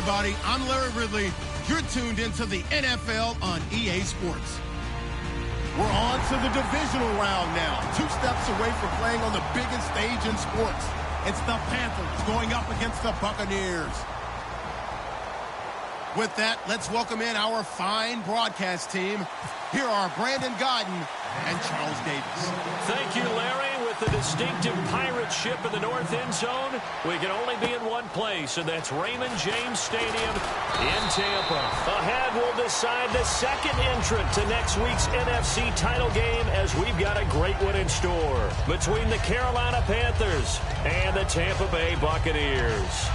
everybody. I'm Larry Ridley. You're tuned into the NFL on EA Sports. We're on to the divisional round now. 2 steps away from playing on the biggest stage in sports. It's the Panthers going up against the Buccaneers. With that, let's welcome in our fine broadcast team. Here are Brandon Godden and Charles Davis. Thank you, Larry. With the distinctive pirate ship in the north end zone, we can only be in one place, and that's Raymond James Stadium in Tampa. Ahead, we'll decide the second entrant to next week's NFC title game, as we've got a great one in store between the Carolina Panthers and the Tampa Bay Buccaneers.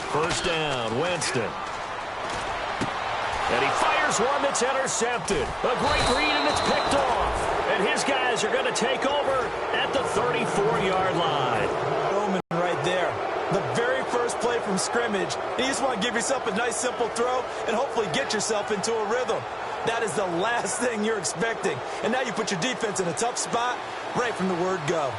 First down, Winston. And he fires one that's intercepted. A great read, and it's picked off. And his guys are going to take over at the 34-yard line. Bowman right there. The very first play from scrimmage. You just want to give yourself a nice, simple throw and hopefully get yourself into a rhythm. That is the last thing you're expecting. And now you put your defense in a tough spot right from the word go.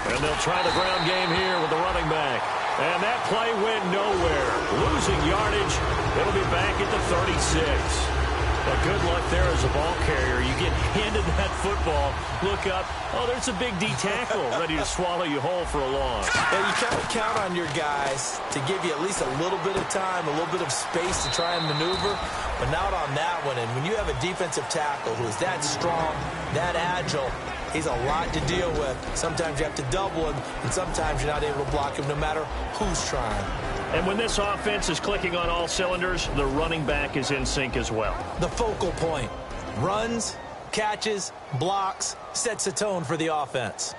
And they'll try the ground game here with the running back. And that play went nowhere. Losing yardage. It'll be back at the 36. But good luck there as a ball carrier. You get handed that football, look up, oh, there's a big D tackle ready to swallow you whole for a loss. Yeah, you kind of count on your guys to give you at least a little bit of time, a little bit of space to try and maneuver, but not on that one. And when you have a defensive tackle who is that strong, that agile, he's a lot to deal with. Sometimes you have to double him, and sometimes you're not able to block him no matter who's trying. And when this offense is clicking on all cylinders, the running back is in sync as well. The focal point. Runs, catches, blocks, sets a tone for the offense.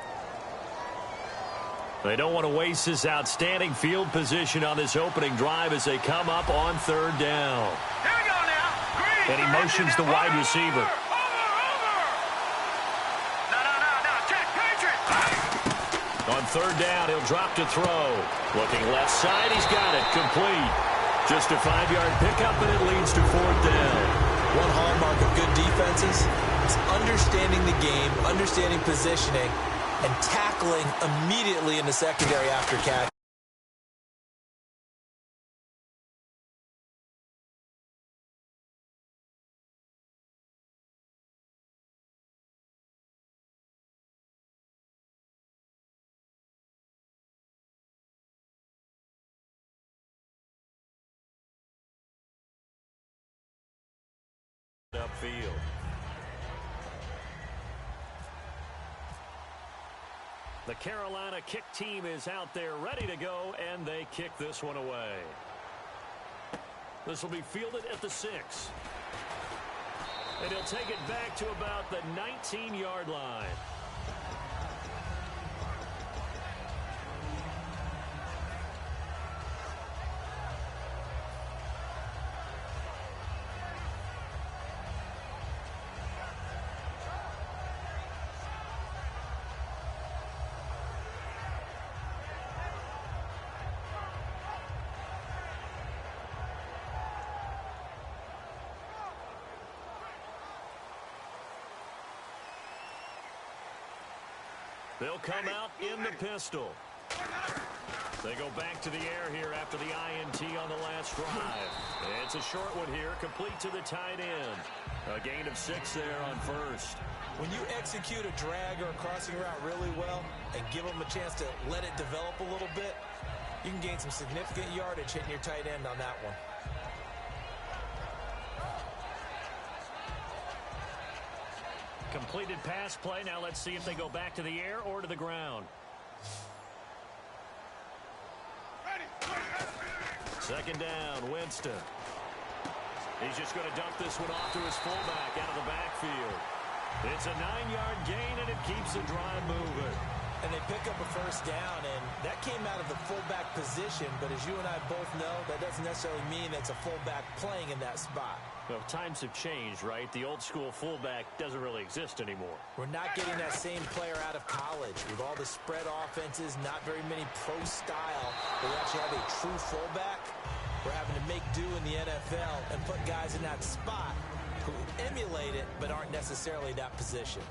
They don't want to waste this outstanding field position on this opening drive as they come up on third down. Here we go now. Green. And he motions the wide receiver. On third down, he'll drop to throw. Looking left side, he's got it. Complete. Just a 5-yard pickup, and it leads to fourth down. One hallmark of good defenses is understanding the game, understanding positioning, and tackling immediately in the secondary after catch. Upfield. The Carolina kick team is out there ready to go, and they kick this one away. This will be fielded at the 6. And he'll take it back to about the 19-yard line. They'll come out in the pistol. They go back to the air here after the INT on the last drive. It's a short one here, complete to the tight end. A gain of 6 there on first. When you execute a drag or a crossing route really well and give them a chance to let it develop a little bit, you can gain some significant yardage hitting your tight end on that one. Completed pass play. Now let's see if they go back to the air or to the ground. Second down, Winston. He's just going to dump this one off to his fullback out of the backfield. It's a 9-yard gain, and it keeps the drive moving. And they pick up a first down, and that came out of the fullback position. But as you and I both know, that doesn't necessarily mean it's a fullback playing in that spot. Well, times have changed, right? The old-school fullback doesn't really exist anymore. We're not getting that same player out of college. With all the spread offenses, not very many pro style, where we actually have a true fullback. We're having to make do in the NFL and put guys in that spot who emulate it but aren't necessarily that position.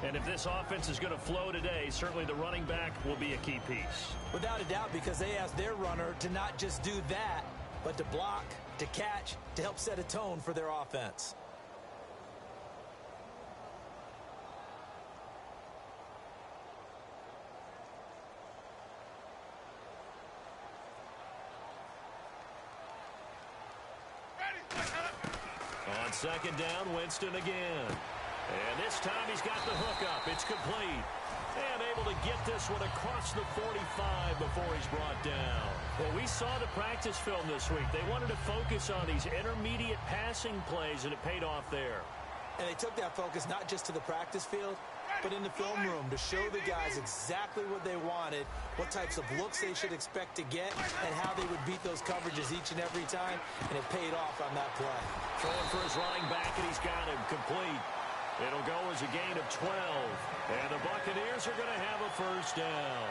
And if this offense is going to flow today, certainly the running back will be a key piece. Without a doubt, because they asked their runner to not just do that, but to block, to catch, to help set a tone for their offense. On second down, Winston again. And this time he's got the hook up. It's complete. And able to get this one across the 45 before he's brought down. Well, we saw the practice film this week. They wanted to focus on these intermediate passing plays, and it paid off there. And they took that focus not just to the practice field, but in the film room to show the guys exactly what they wanted, what types of looks they should expect to get, and how they would beat those coverages each and every time. And it paid off on that play. Throwing for his running back, and he's got him complete. It'll go as a gain of 12. And the Buccaneers are going to have a first down.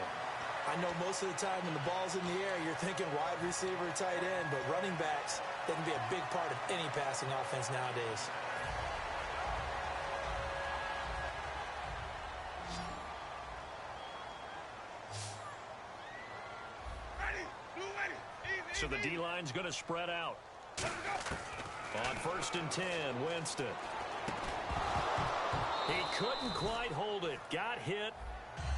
I know most of the time when the ball's in the air, you're thinking wide receiver, tight end, but running backs, they can be a big part of any passing offense nowadays. So the D-line's going to spread out. On 1st and 10, Winston. He couldn't quite hold it. Got hit.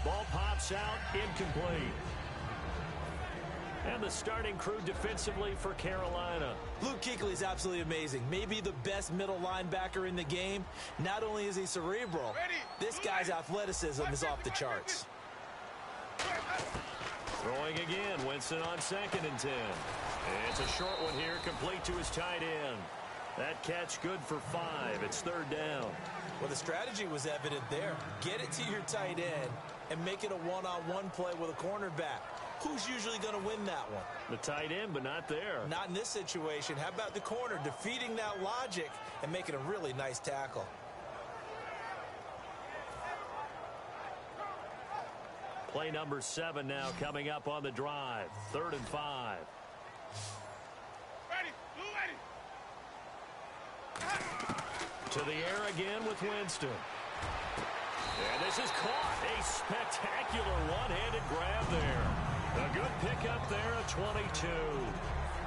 Ball pops out. Incomplete. And the starting crew defensively for Carolina. Luke Kuechly is absolutely amazing. Maybe the best middle linebacker in the game. Not only is he cerebral, this guy's athleticism is off the charts. Throwing again. Winston on 2nd and 10. It's a short one here, complete to his tight end. That catch good for 5. It's 3rd down. Well, the strategy was evident there. Get it to your tight end and make it a one-on-one play with a cornerback. Who's usually going to win that one? The tight end, but not there. Not in this situation. How about the corner defeating that logic and making a really nice tackle? Play number 7 now coming up on the drive. 3rd and 5. To the air again with Winston. And this is caught. A spectacular one-handed grab there. A good pickup there at 22.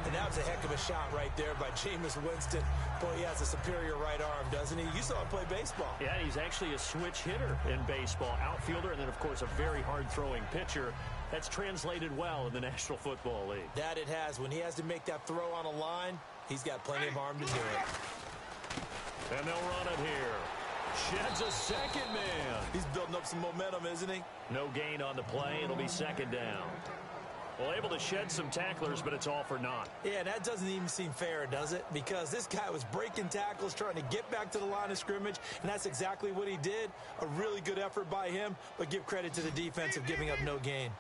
And that was a heck of a shot right there by Jameis Winston. Boy, he has a superior right arm, doesn't he? You saw him play baseball. Yeah, he's actually a switch hitter in baseball. Outfielder, and then, of course, a very hard-throwing pitcher. That's translated well in the National Football League. That it has. When he has to make that throw on a line, he's got plenty of arm to do it. And they'll run it here. Sheds a second man. He's building up some momentum, isn't he? No gain on the play. It'll be 2nd down. Well, able to shed some tacklers, but it's all for naught. Yeah, that doesn't even seem fair, does it? Because this guy was breaking tackles, trying to get back to the line of scrimmage, and that's exactly what he did. A really good effort by him, but give credit to the defense of giving up no gain.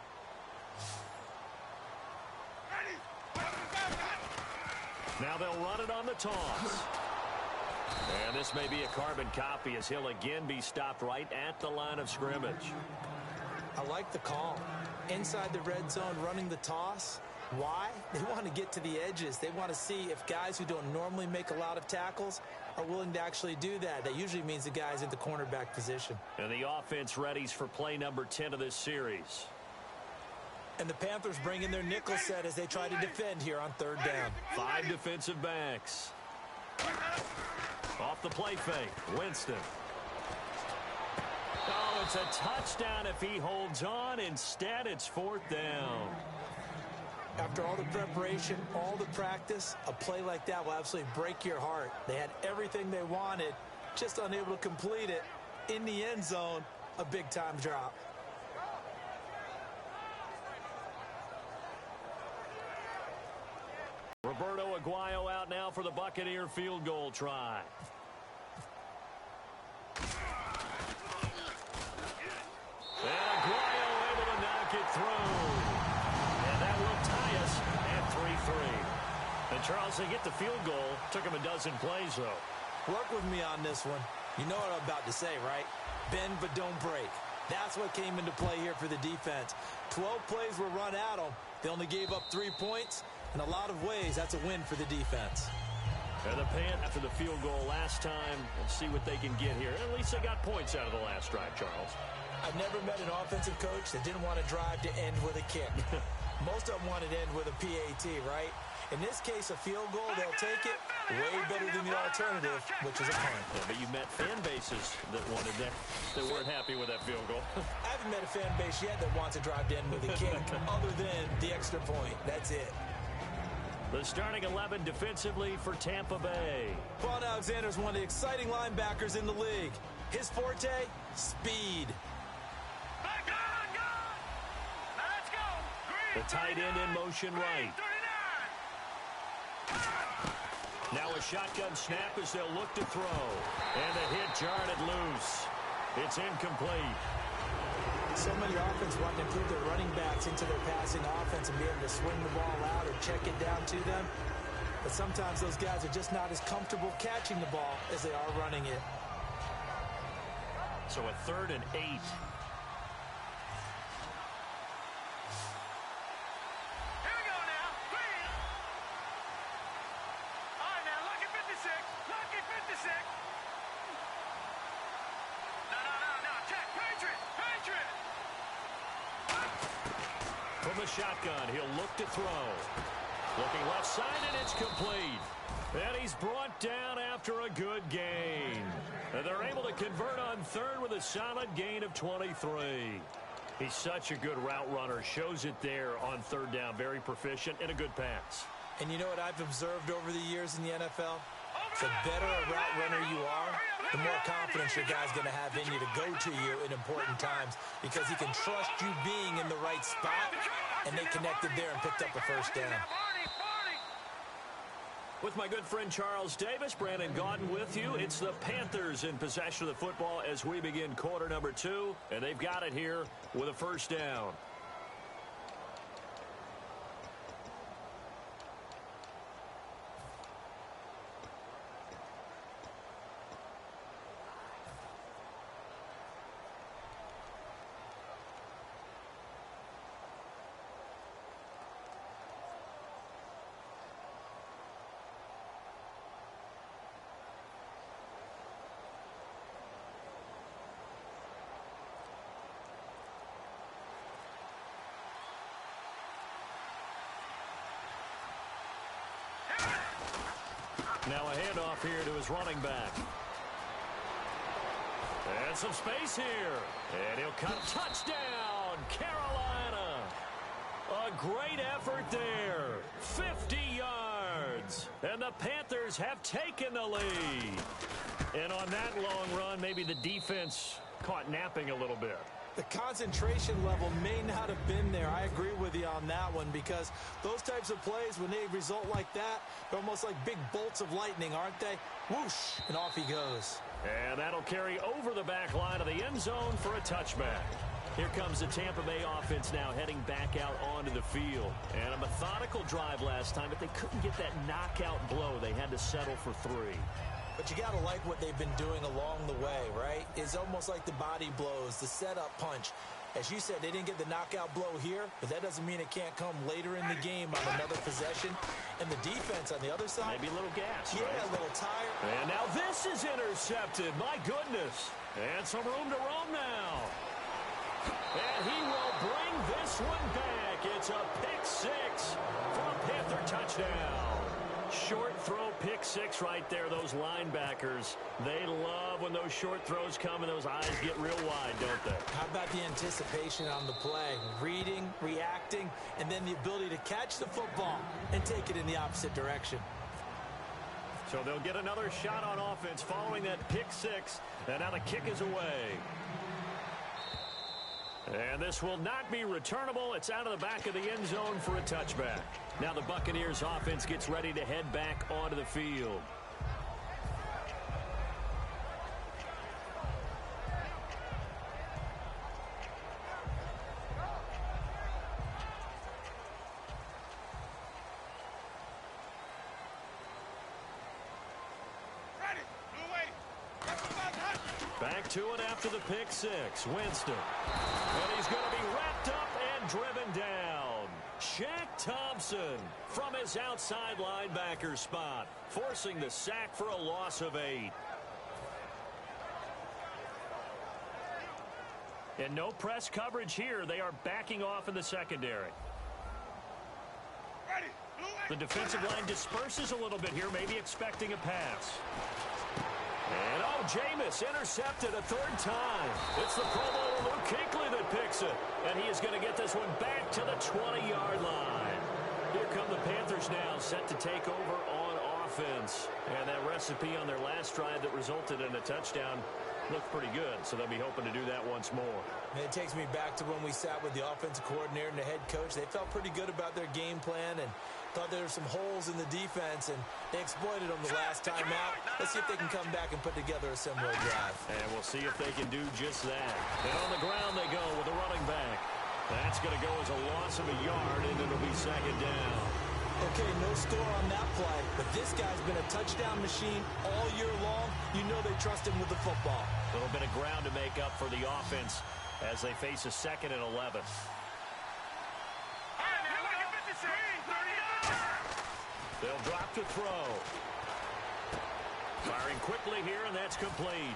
Now they'll run it on the toss. And this may be a carbon copy as he'll again be stopped right at the line of scrimmage. I like the call. Inside the red zone running the toss. Why? They want to get to the edges. They want to see if guys who don't normally make a lot of tackles are willing to actually do that. That usually means the guy's in the cornerback position. And the offense readies for play number 10 of this series. And the Panthers bring in their nickel set as they try to defend here on 3rd down. 5 defensive backs. Off the play fake, Winston. Oh, it's a touchdown if he holds on. Instead, it's 4th down. After all the preparation, all the practice, a play like that will absolutely break your heart. They had everything they wanted, just unable to complete it. In the end zone, a big-time drop. Roberto Aguayo out now for the Buccaneer field goal try. Charles, they get the field goal. Took them a dozen plays, though. Work with me on this one. You know what I'm about to say, right? Bend but don't break. That's what came into play here for the defense. 12 plays were run at them. They only gave up 3 points. In a lot of ways, that's a win for the defense. And the pan after the field goal last time. And see what they can get here. At least they got points out of the last drive, Charles. I've never met an offensive coach that didn't want to drive to end with a kick. Most of them wanted to end with a PAT, right? In this case, a field goal, they'll take it way better than the alternative, which is a punt. Yeah, but you met fan bases that wanted that, that weren't happy with that field goal. I haven't met a fan base yet that wants to drive to end with a kick other than the extra point. That's it. The starting 11 defensively for Tampa Bay. Vaughn Alexander is one of the exciting linebackers in the league. His forte, speed. The tight end in motion right. Now a shotgun snap as they'll look to throw. And the hit jarred it loose. It's incomplete. So many offenses want to improve their running backs into their passing offense and be able to swing the ball out or check it down to them. But sometimes those guys are just not as comfortable catching the ball as they are running it. So a 3rd and 8. From the shotgun, he'll look to throw. Looking left side, and it's complete. And he's brought down after a good gain. And they're able to convert on 3rd with a solid gain of 23. He's such a good route runner. Shows it there on 3rd down. Very proficient and a good pass. And you know what I've observed over the years in the NFL? The better a route runner you are, the more confidence your guy's going to have in you to go to you in important times because he can trust you being in the right spot, and they connected there and picked up a 1st down. With my good friend Charles Davis, Brandon Gaudin with you. It's the Panthers in possession of the football as we begin quarter number 2, and they've got it here with a 1st down. Now a handoff here to his running back. And some space here. And he'll cut. Touchdown, Carolina. A great effort there. 50 yards. And the Panthers have taken the lead. And on that long run, maybe the defense caught napping a little bit. The concentration level may not have been there. I agree with you on that one because those types of plays, when they result like that, they're almost like big bolts of lightning, aren't they? Whoosh, and off he goes. And that'll carry over the back line of the end zone for a touchback. Here comes the Tampa Bay offense now heading back out onto the field. And a methodical drive last time, but they couldn't get that knockout blow. They had to settle for 3. But you got to like what they've been doing along the way, right? It's almost like the body blows, the setup punch. As you said, they didn't get the knockout blow here, but that doesn't mean it can't come later in the game on another possession. And the defense on the other side. Maybe a little gas. Yeah, right? a little tired. And now this is intercepted. My goodness. And some room to roam now. And he will bring this one back. It's a pick 6 for a Panther touchdown. Short throw, pick 6 right there. Those linebackers, they love when those short throws come and those eyes get real wide, don't they? How about the anticipation on the play? Reading, reacting, and then the ability to catch the football and take it in the opposite direction. So they'll get another shot on offense following that pick 6, and now the kick is away. And this will not be returnable. It's out of the back of the end zone for a touchback. Now the Buccaneers offense gets ready to head back onto the field. Back to it after the pick six. Winston. And he's going to be wrapped up and driven down. Shaq Thompson from his outside linebacker spot, forcing the sack for a loss of 8. And no press coverage here. They are backing off in the secondary. The defensive line disperses a little bit here, maybe expecting a pass. And, Jameis intercepted a third time. It's the Pro Bowler Luke Kuechly that picks it. And he is going to get this one back to the 20-yard line. Here come the Panthers now, set to take over on offense. And that recipe on their last drive that resulted in a touchdown looked pretty good, so they'll be hoping to do that once more. And it takes me back to when we sat with the offensive coordinator and the head coach. They felt pretty good about their game plan and thought there were some holes in the defense, and they exploited them the last time out. Let's see if they can come back and put together a similar drive. And we'll see if they can do just that. And on the ground they go with the running back. That's going to go as a loss of a yard, and it'll be second down. Okay, no score on that play, but this guy's been a touchdown machine all year long. You know they trust him with the football. A little bit of ground to make up for the offense as they face a 2nd and 11. They'll drop to throw. Firing quickly here, and that's complete.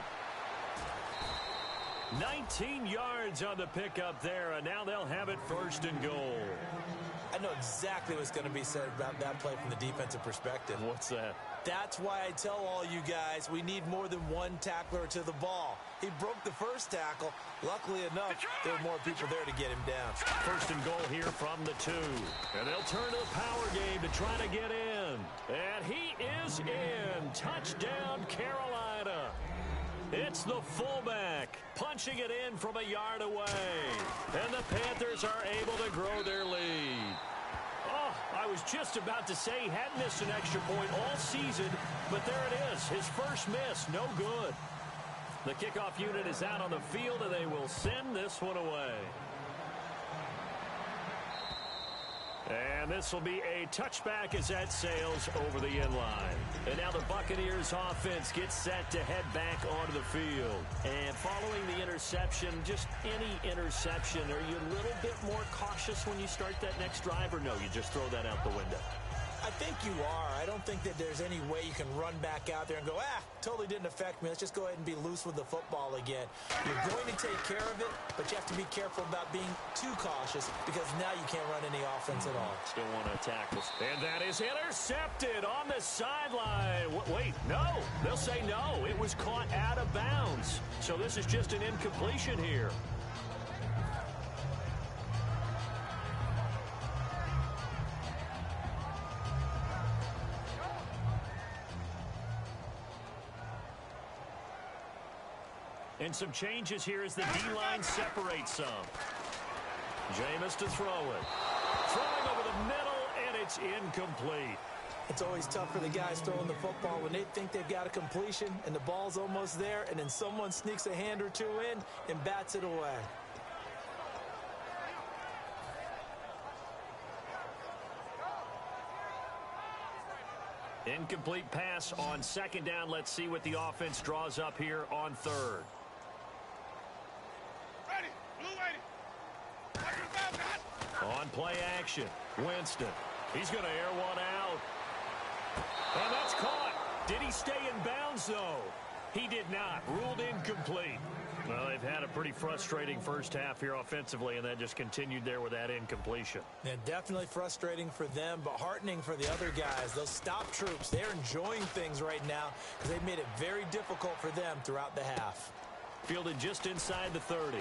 19 yards on the pickup there, and now they'll have it 1st and goal. I know exactly what's going to be said about that play from the defensive perspective. What's that? That's why I tell all you guys we need more than one tackler to the ball. He broke the first tackle. Luckily enough, there were more people there to get him down. 1st and goal here from the 2. And they'll turn to the power game to try to get in. And he is in. Touchdown, Carolina. It's the fullback punching it in from a yard away. And the Panthers are able to grow their lead. Oh, I was just about to say he hadn't missed an extra point all season, but there it is. His first miss, no good. The kickoff unit is out on the field, and they will send this one away. And this will be a touchback as that sails over the end line. And now the Buccaneers offense gets set to head back onto the field. And following the interception, just any interception, are you a little bit more cautious when you start that next drive, or no, you just throw that out the window? I think you are. I don't think that there's any way you can run back out there and go, totally didn't affect me. Let's just go ahead and be loose with the football again. You're going to take care of it, but you have to be careful about being too cautious because now you can't run any offense at all. Still want to attack this. And that is intercepted on the sideline. Wait, no. They'll say no. It was caught out of bounds. So this is just an incompletion here. And some changes here as the D-line separates some. Jameis to throw it. Throwing over the middle, and it's incomplete. It's always tough for the guys throwing the football when they think they've got a completion and the ball's almost there, and then someone sneaks a hand or two in and bats it away. Incomplete pass on 2nd down. Let's see what the offense draws up here on 3rd. On play action, Winston. He's going to air one out. And that's caught. Did he stay in bounds, though? He did not. Ruled incomplete. Well, they've had a pretty frustrating first half here offensively, and that just continued there with that incompletion. Yeah, definitely frustrating for them, but heartening for the other guys. Those stop troops, they're enjoying things right now because they've made it very difficult for them throughout the half. Fielded just inside the 30.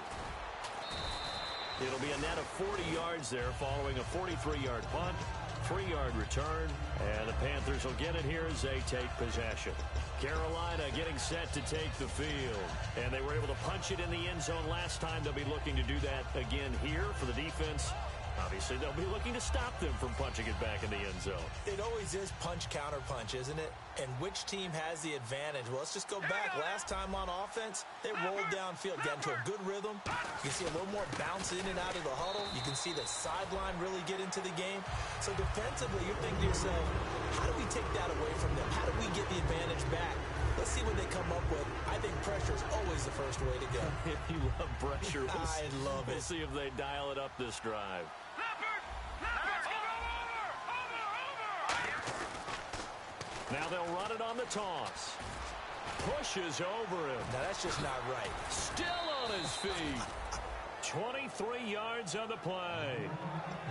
It'll be a net of 40 yards there following a 43-yard punt, 3-yard return, and the Panthers will get it here as they take possession. Carolina getting set to take the field, and they were able to punch it in the end zone last time. They'll be looking to do that again here for the defense. Obviously, they'll be looking to stop them from punching it back in the end zone. It always is punch-counter-punch, isn't it? And which team has the advantage? Well, let's just go back. Last time on offense, they rolled downfield, got into a good rhythm. You can see a little more bounce in and out of the huddle. You can see the sideline really get into the game. So defensively, you're thinking to yourself, how do we take that away from them? How do we get the advantage back? Let's see what they come up with. I think pressure is always the first way to go. If you love pressure, I love it. We'll see if they dial it up this drive. Now they'll run it on the toss. Pushes over him. Now, that's just not right. Still on his feet. 23 yards on the play.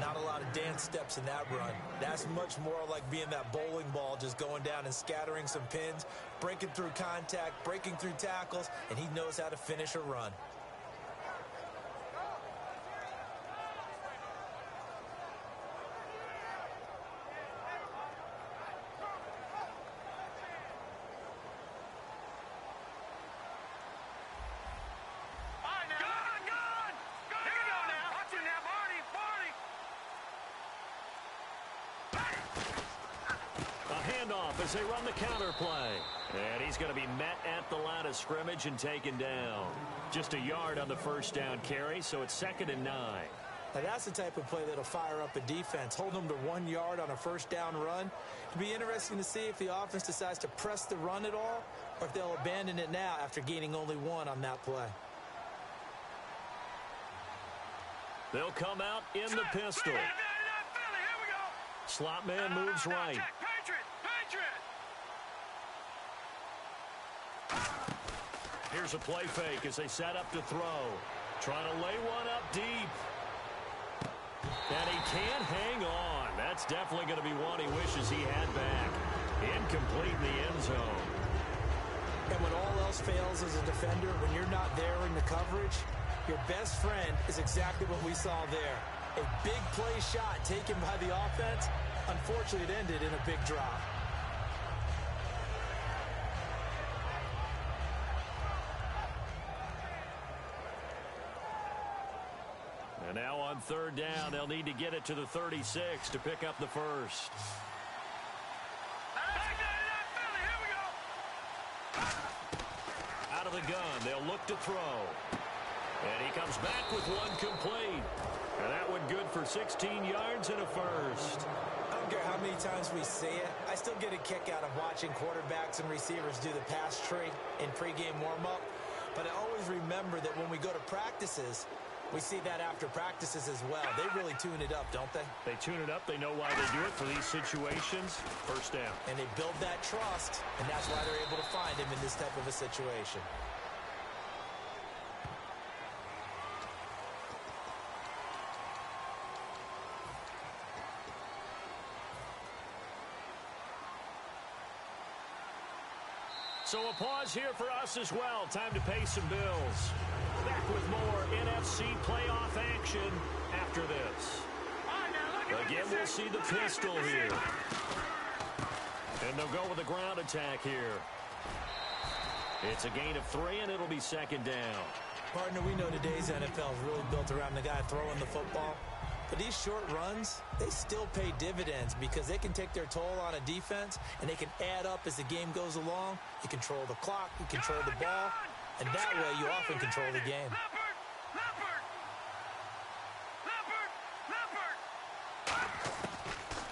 Not a lot of dance steps in that run. That's much more like being that bowling ball, just going down and scattering some pins, breaking through contact, breaking through tackles, and he knows how to finish a run. As they run the counter play. And he's going to be met at the line of scrimmage and taken down. Just a yard on the first down carry, so it's 2nd and 9. Now, that's the type of play that'll fire up a defense. Hold them to 1 yard on a first down run. It'll be interesting to see if the offense decides to press the run at all or if they'll abandon it now after gaining only 1 on that play. They'll come out in the pistol. Slot man moves right. Here's a play fake as they set up to throw. Trying to lay one up deep. And he can't hang on. That's definitely going to be one he wishes he had back. Incomplete in the end zone. And when all else fails as a defender, when you're not there in the coverage, your best friend is exactly what we saw there. A big play shot taken by the offense. Unfortunately, it ended in a big drop. And now on 3rd down, they'll need to get it to the 36 to pick up the first. Out of the gun, they'll look to throw. And he comes back with one complete. And that one good for 16 yards and a first. I don't care how many times we say it. I still get a kick out of watching quarterbacks and receivers do the pass tree in pregame warm-up. But I always remember that when we go to practices, we see that after practices as well. They really tune it up, don't they? They tune it up. They know why they do it for these situations. First down. And they build that trust, and that's why they're able to find him in this type of a situation. So a pause here for us as well. Time to pay some bills. Back with more NFC playoff action after this. Again, we'll see the pistol here. And they'll go with a ground attack here. It's a gain of 3, and it'll be 2nd down. Partner, we know today's NFL is really built around the guy throwing the football. But these short runs, they still pay dividends because they can take their toll on a defense, and they can add up as the game goes along. You control the clock, you control the ball, and that way you often control the game.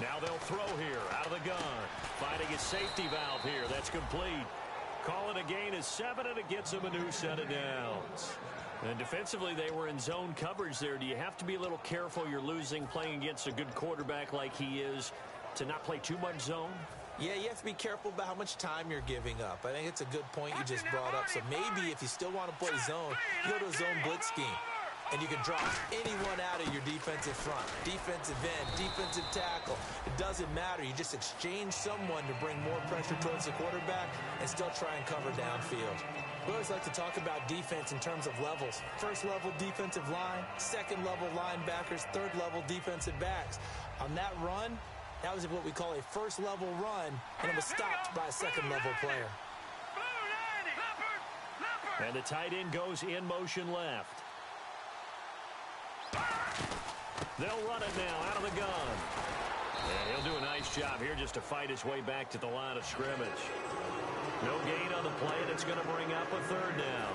Now they'll throw here out of the gun. Finding a safety valve here. That's complete. Call it a gain of 7, and it gets them a new set of downs. And defensively, they were in zone coverage there. Do you have to be a little careful? You're losing playing against a good quarterback like he is to not play too much zone? Yeah, you have to be careful about how much time you're giving up. I think it's a good point you just brought up. So maybe if you still want to play zone, you go to a zone blitz scheme. And you can drop anyone out of your defensive front. Defensive end, defensive tackle. It doesn't matter. You just exchange someone to bring more pressure towards the quarterback and still try and cover downfield. We always like to talk about defense in terms of levels. First level defensive line, second level linebackers, third level defensive backs. On that run, that was what we call a first level run, and it was stopped by a second level player. And the tight end goes in motion left. They'll run it now out of the gun. And he'll do a nice job here just to fight his way back to the line of scrimmage. No gain on the play, and it's going to bring up a 3rd down.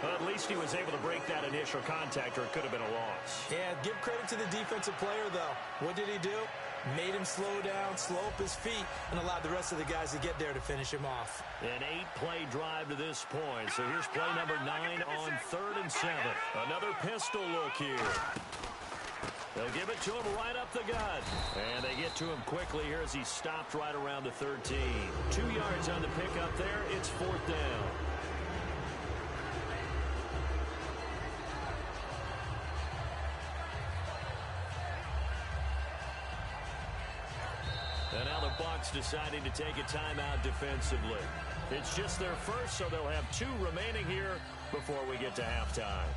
Well, at least he was able to break that initial contact, or it could have been a loss. Yeah, give credit to the defensive player, though. What did he do? Made him slow down, slow up his feet, and allowed the rest of the guys to get there to finish him off. An 8-play drive to this point. So here's play number 9 on 3rd and 7. Another pistol look here. They'll give it to him right up the gut. And they get to him quickly here as he stopped right around the 13. 2 yards on the pickup there. It's 4th down. And now the Bucs deciding to take a timeout defensively. It's just their first, so they'll have 2 remaining here before we get to halftime.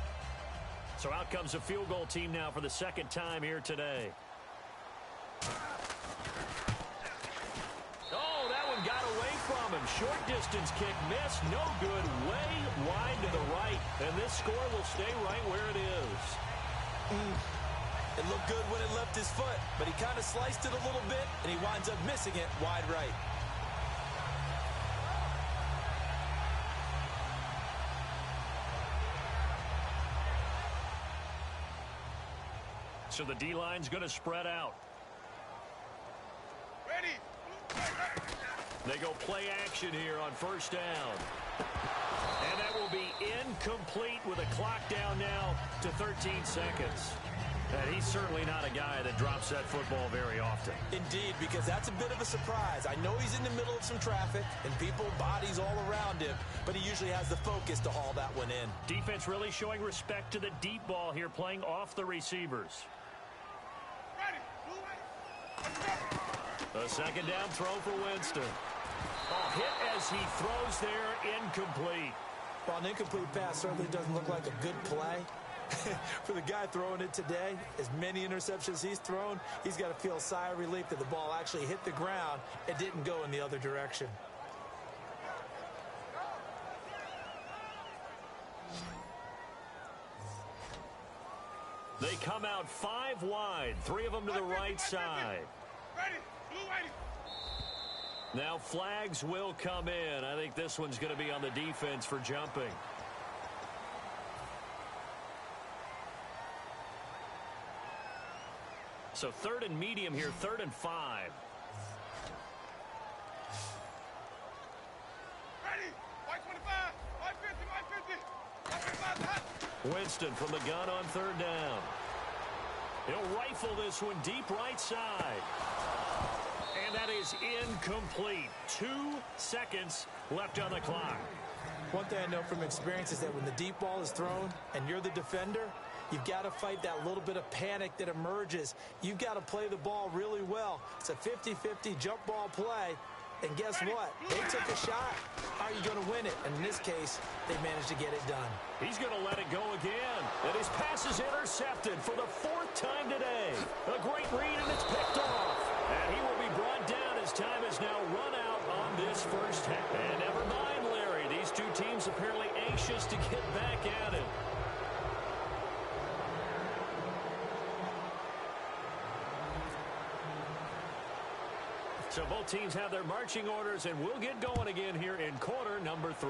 So out comes a field goal team now for the second time here today. Oh, that one got away from him. Short distance kick missed. No good. Way wide to the right. And this score will stay right where it is. It looked good when it left his foot, but he kind of sliced it a little bit, and he winds up missing it wide right. So the D-line's going to spread out. Ready. They go play action here on 1st down. And that will be incomplete with a clock down now to 13 seconds. And he's certainly not a guy that drops that football very often. Indeed, because that's a bit of a surprise. I know he's in the middle of some traffic and people, bodies all around him, but he usually has the focus to haul that one in. Defense really showing respect to the deep ball here, playing off the receivers. A 2nd down throw for Winston. Oh, hit as he throws there, incomplete. Well, an incomplete pass certainly doesn't look like a good play. For the guy throwing it today, as many interceptions he's thrown, he's got to feel a sigh of relief that the ball actually hit the ground and didn't go in the other direction. They come out 5 wide, 3 of them to the right side. Now flags will come in. I think this one's going to be on the defense for jumping. So 3rd and medium here, 3rd and 5. Ready. 525. 550. 550. Winston from the gun on 3rd down. He'll rifle this one deep right side. And that is incomplete. 2 seconds left on the clock. One thing I know from experience is that when the deep ball is thrown and you're the defender, you've got to fight that little bit of panic that emerges. You've got to play the ball really well. It's a 50-50 jump ball play. And guess what? They took a shot. How are you going to win it? And in this case, they managed to get it done. He's going to let it go again. And his pass is intercepted for the 4th time today. A great read, and it's picked off. And he will be brought down as time has now run out on this first half. And never mind, Larry. These 2 teams apparently anxious to get back at it. So both teams have their marching orders, and we'll get going again here in quarter number 3.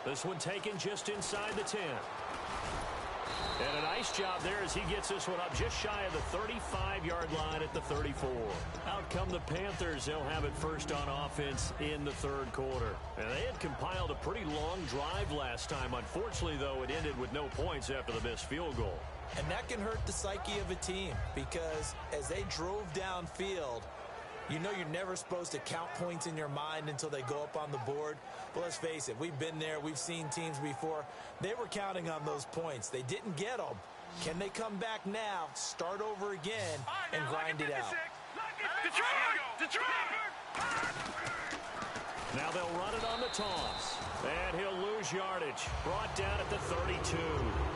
This one taken just inside the 10. And a nice job there as he gets this one up just shy of the 35-yard line at the 34. Out come the Panthers. They'll have it first on offense in the 3rd quarter. And they had compiled a pretty long drive last time. Unfortunately, though, it ended with no points after the missed field goal. And that can hurt the psyche of a team because as they drove downfield, you know you're never supposed to count points in your mind until they go up on the board. But let's face it, we've been there. We've seen teams before. They were counting on those points. They didn't get them. Can they come back now, start over again, and grind it out? Detroit! Now they'll run it on the toss. And he'll lose yardage. Brought down at the 32.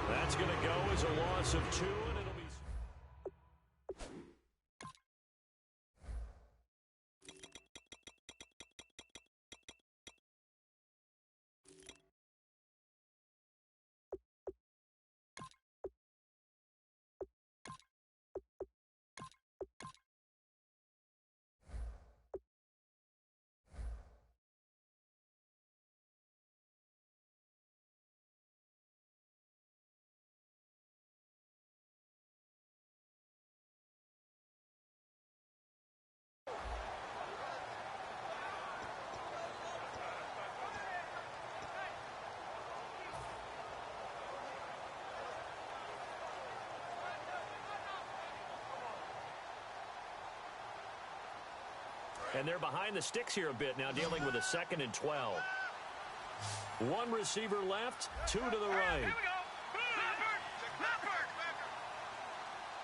That's going to go as a loss of 2. And they're behind the sticks here a bit now, dealing with a 2nd and 12. One receiver left, 2 to the right.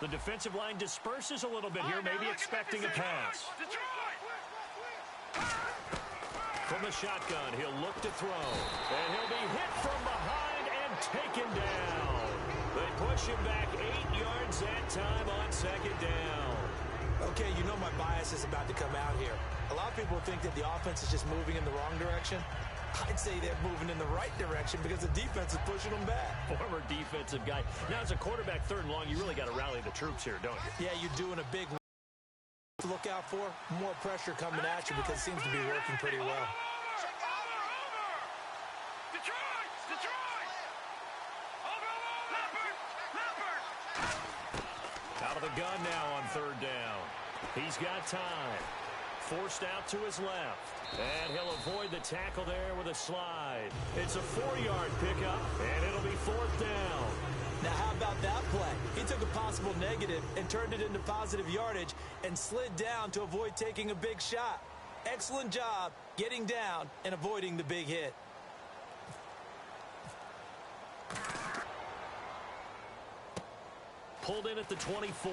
The defensive line disperses a little bit here, maybe expecting a pass. From the shotgun, he'll look to throw. And he'll be hit from behind and taken down. They push him back 8 yards that time on 2nd down. Okay, you know my bias is about to come out here. A lot of people think that the offense is just moving in the wrong direction. I'd say they're moving in the right direction because the defense is pushing them back. Former defensive guy. Now, as a quarterback 3rd and long, you really got to rally the troops here, don't you? Yeah, you're doing a big to look out for. More pressure coming at you because it seems to be working pretty well. Out of the gun now on 3rd down. He's got time. Forced out to his left. And he'll avoid the tackle there with a slide. It's a 4-yard pickup, and it'll be 4th down. Now, how about that play? He took a possible negative and turned it into positive yardage and slid down to avoid taking a big shot. Excellent job getting down and avoiding the big hit. Pulled in at the 24.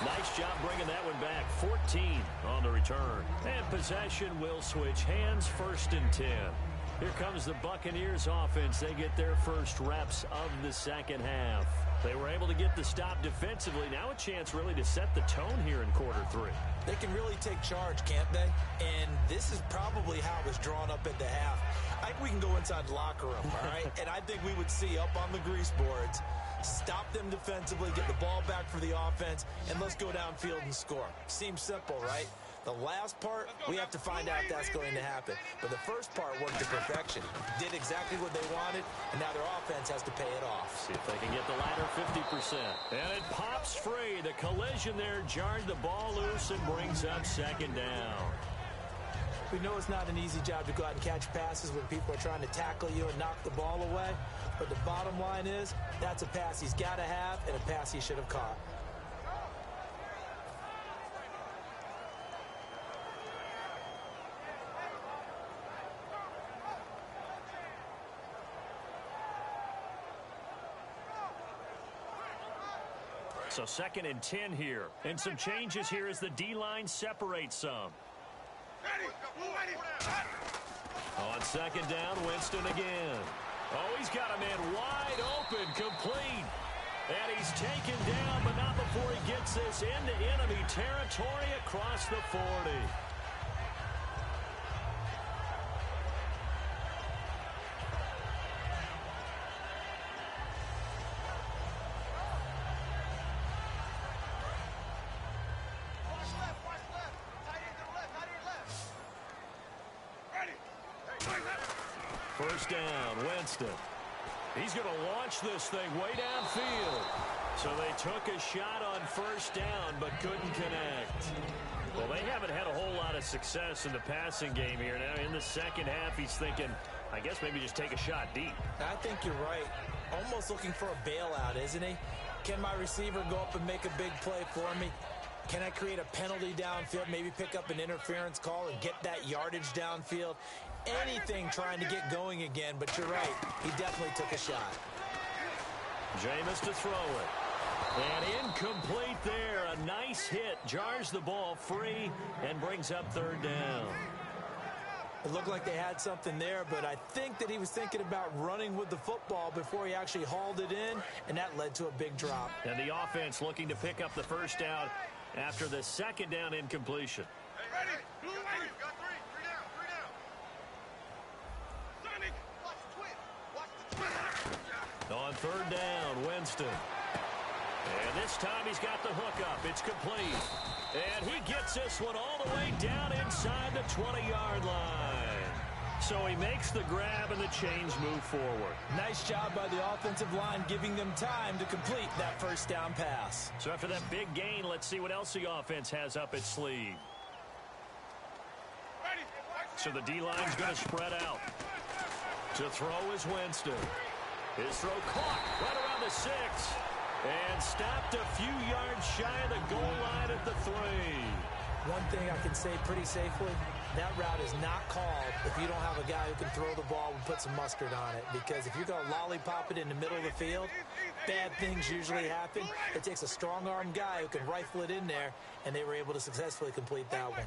Nice job bringing that one back. 14 on the return. And possession will switch hands, 1st and 10. Here comes the Buccaneers offense. They get their first reps of the 2nd half. They were able to get the stop defensively. Now a chance really to set the tone here in quarter 3. They can really take charge, can't they? And this is probably how it was drawn up at the half. I think we can go inside the locker room, all right? And I think we would see up on the grease boards, stop them defensively, get the ball back for the offense, and let's go downfield and score. Seems simple, right? The last part, we have to find out if that's going to happen. But the first part worked to perfection. Did exactly what they wanted, and now their offense has to pay it off. See if they can get the latter 50%. And it pops free. The collision there jarred the ball loose and brings up 2nd down. We know it's not an easy job to go out and catch passes when people are trying to tackle you and knock the ball away. But the bottom line is, that's a pass he's got to have and a pass he should have caught. So 2nd and 10 here. And some changes here as the D-line separates some. On 2nd down, Winston again. Oh, he's got a man wide open, complete. And he's taken down, but not before he gets this into enemy territory across the 40. First down, Winston. He's going to launch this thing way downfield. So they took a shot on 1st down, but couldn't connect. Well, they haven't had a whole lot of success in the passing game here. Now, in the 2nd half, he's thinking, I guess maybe just take a shot deep. I think you're right. Almost looking for a bailout, isn't he? Can my receiver go up and make a big play for me? Can I create a penalty downfield, maybe pick up an interference call and get that yardage downfield? Anything trying to get going again, but you're right. He definitely took a shot. Jameis to throw it. And incomplete there. A nice hit. Jars the ball free and brings up 3rd down. It looked like they had something there, but I think that he was thinking about running with the football before he actually hauled it in, and that led to a big drop. And the offense looking to pick up the 1st down after the 2nd down incompletion. Hey, ready? Blue, ready. Got 3. 3 down. 3 down. Sonic, watch the twin. Watch the twin. On 3rd down, Winston. And this time he's got the hook up. It's complete. And he gets this one all the way down inside the 20-yard line. So he makes the grab and the chains move forward. Nice job by the offensive line giving them time to complete that 1st down pass. So after that big gain, let's see what else the offense has up its sleeve. So the D-line's going to spread out. To throw is Winston. His throw caught right around the 6. And stopped a few yards shy of the goal line at the 3. One thing I can say pretty safely, that route is not called if you don't have a guy who can throw the ball and put some mustard on it. Because if you're going to lollipop it in the middle of the field, bad things usually happen. It takes a strong-armed guy who can rifle it in there, and they were able to successfully complete that one.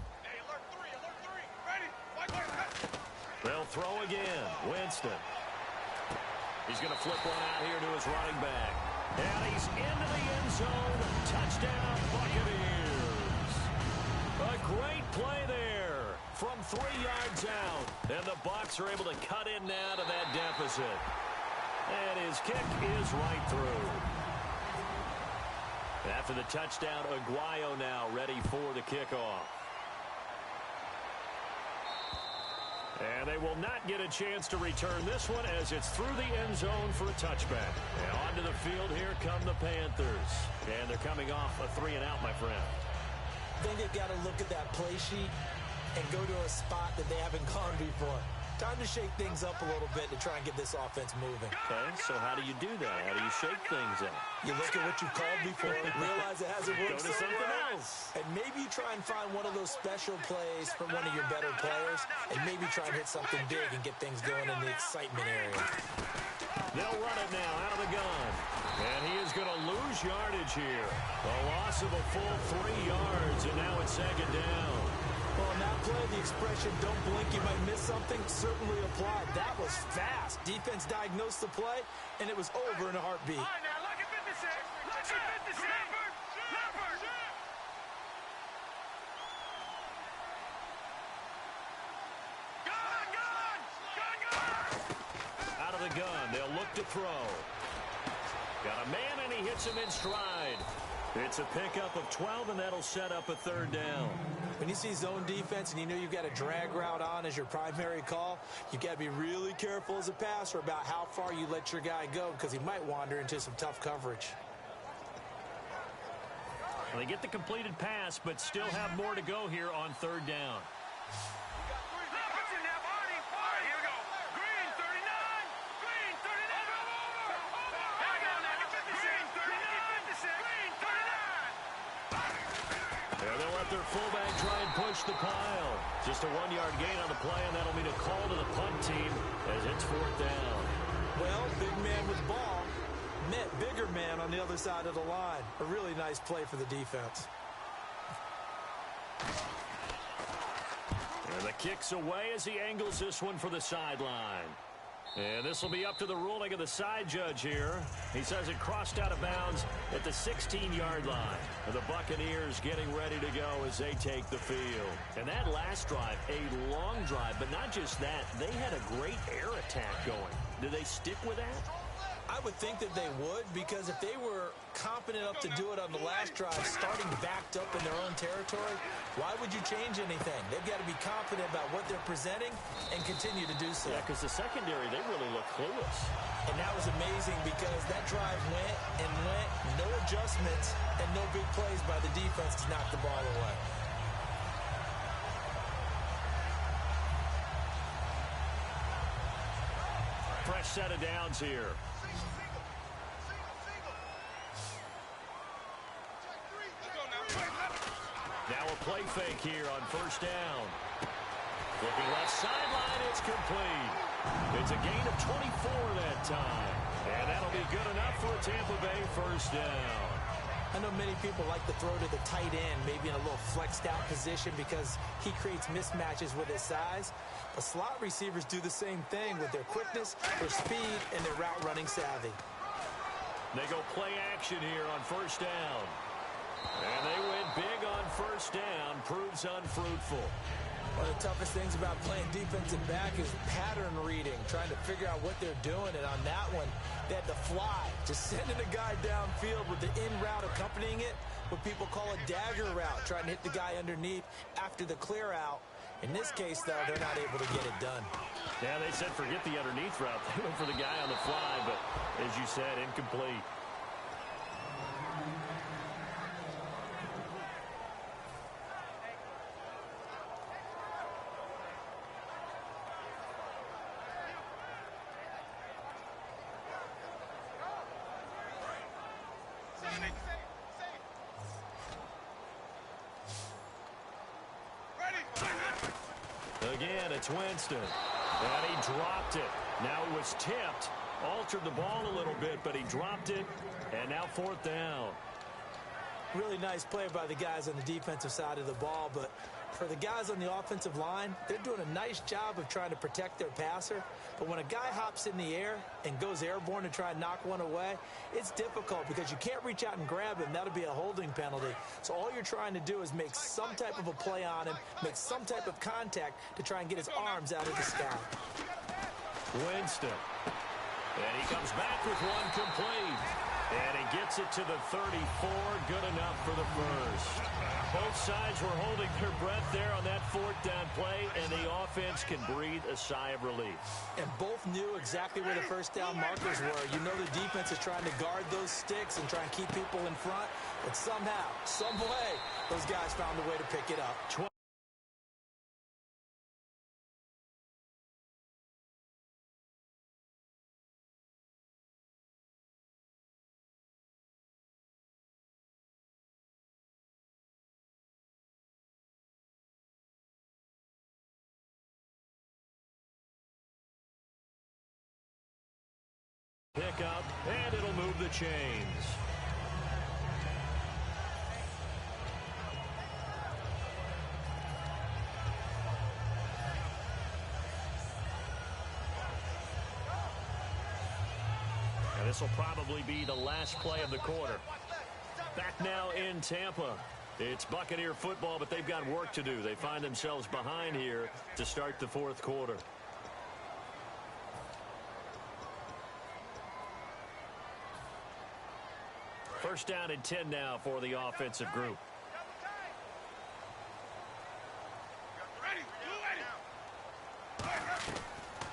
They'll throw again. Winston. He's going to flip one out here to his running back. And he's into the end zone. Touchdown, Buccaneers. A great play there from 3 yards out. And the Bucs are able to cut in now to that deficit. And his kick is right through. After the touchdown, Aguayo now ready for the kickoff. And they will not get a chance to return this one as it's through the end zone for a touchback. And onto the field, here come the Panthers. And they're coming off a 3-and-out, my friend. I think they've got to look at that play sheet and go to a spot that they haven't gone before. Time to shake things up a little bit to try and get this offense moving. Okay, so how do you do that? How do you shake things up? You look at what you called before, realize it hasn't worked. Go to something else. And maybe you try and find one of those special plays from one of your better players, and maybe try and hit something big and get things going in the excitement area. They'll run it now out of the gun. And he is going to lose yardage here. A loss of a full 3 yards, and now it's second down. Well, in that play, the expression, don't blink, you might miss something, certainly applied. That was fast. Defense diagnosed the play, and it was over in a heartbeat. All right, now, look at 56. Look at 56. Leopard. Gun. Out of the gun, they'll look to throw. Got a man, and he hits him in stride. It's a pickup of 12, and that'll set up a third down. When you see zone defense and you know you've got a drag route on as your primary call, you've got to be really careful as a passer about how far you let your guy go because he might wander into some tough coverage. Well, they get the completed pass, but still have more to go here on third down. Leopard's in there, Barney. All right, here we go. Green, 39. Green, 39. Over. Hang on now. 56. Green, 56. Green, 39. Yeah, they'll let their fullback try and push the pile. Just a 1-yard gain on the play, and that'll mean a call to the punt team as it's fourth down. Well, big man with the ball met bigger man on the other side of the line. A really nice play for the defense. And the kick's away as he angles this one for the sideline. And this will be up to the ruling of the side judge here. He says it crossed out of bounds at the 16-yard line. And the Buccaneers getting ready to go as they take the field. And that last drive, a long drive, but not just that. They had a great air attack going. Do they stick with that? I would think that they would, because if they were competent enough to do it on the last drive, starting backed up in their own territory, why would you change anything? They've got to be confident about what they're presenting and continue to do so. Yeah, because the secondary, they really look clueless. And that was amazing because that drive went and went, no adjustments and no big plays by the defense to knock the ball away. Fresh set of downs here. Now a play fake here on first down. Looking left sideline, it's complete. It's a gain of 24 that time. And that'll be good enough for a Tampa Bay first down. I know many people like to throw to the tight end, maybe in a little flexed out position because he creates mismatches with his size. But slot receivers do the same thing with their quickness, their speed, and their route running savvy. They go play action here on first down. And they win big on first down. Proves unfruitful. One of the toughest things about playing defensive back is pattern reading, trying to figure out what they're doing. And on that one, they had to fly, just sending a guy downfield with the in route accompanying it, what people call a dagger route, trying to hit the guy underneath after the clear out. In this case, though, they're not able to get it done. Yeah, they said forget the underneath route. They went for the guy on the fly, but as you said, incomplete. Again, it's Winston. And he dropped it. Now it was tipped. Altered the ball a little bit, but he dropped it. And now 4th down. Really nice play by the guys on the defensive side of the ball, but for the guys on the offensive line, they're doing a nice job of trying to protect their passer. But when a guy hops in the air and goes airborne to try and knock one away, it's difficult because you can't reach out and grab him. That'll be a holding penalty. So all you're trying to do is make some type of a play on him, make some type of contact to try and get his arms out of the sky. Winston. And he comes back with one complete. And he gets it to the 34. Good enough for the first. Both sides were holding their breath there on that 4th down play, and the offense can breathe a sigh of relief. And both knew exactly where the first down markers were. You know the defense is trying to guard those sticks and try and keep people in front. But somehow, some way, those guys found a way to pick it up. Pick up, and it'll move the chains. And this will probably be the last play of the quarter. Back now in Tampa. It's Buccaneer football, but they've got work to do. They find themselves behind here to start the 4th quarter. First down and 10 now for the offensive group.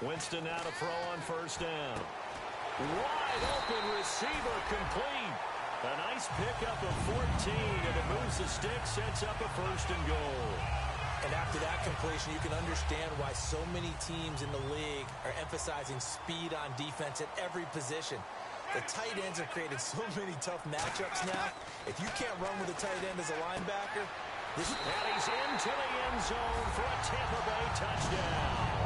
Winston now to throw on first down. Wide open receiver complete. A nice pickup of 14, and it moves the stick, sets up a 1st and goal. And after that completion, you can understand why so many teams in the league are emphasizing speed on defense at every position. The tight ends have created so many tough matchups now. If you can't run with a tight end as a linebacker, and he's into the end zone for a Tampa Bay touchdown.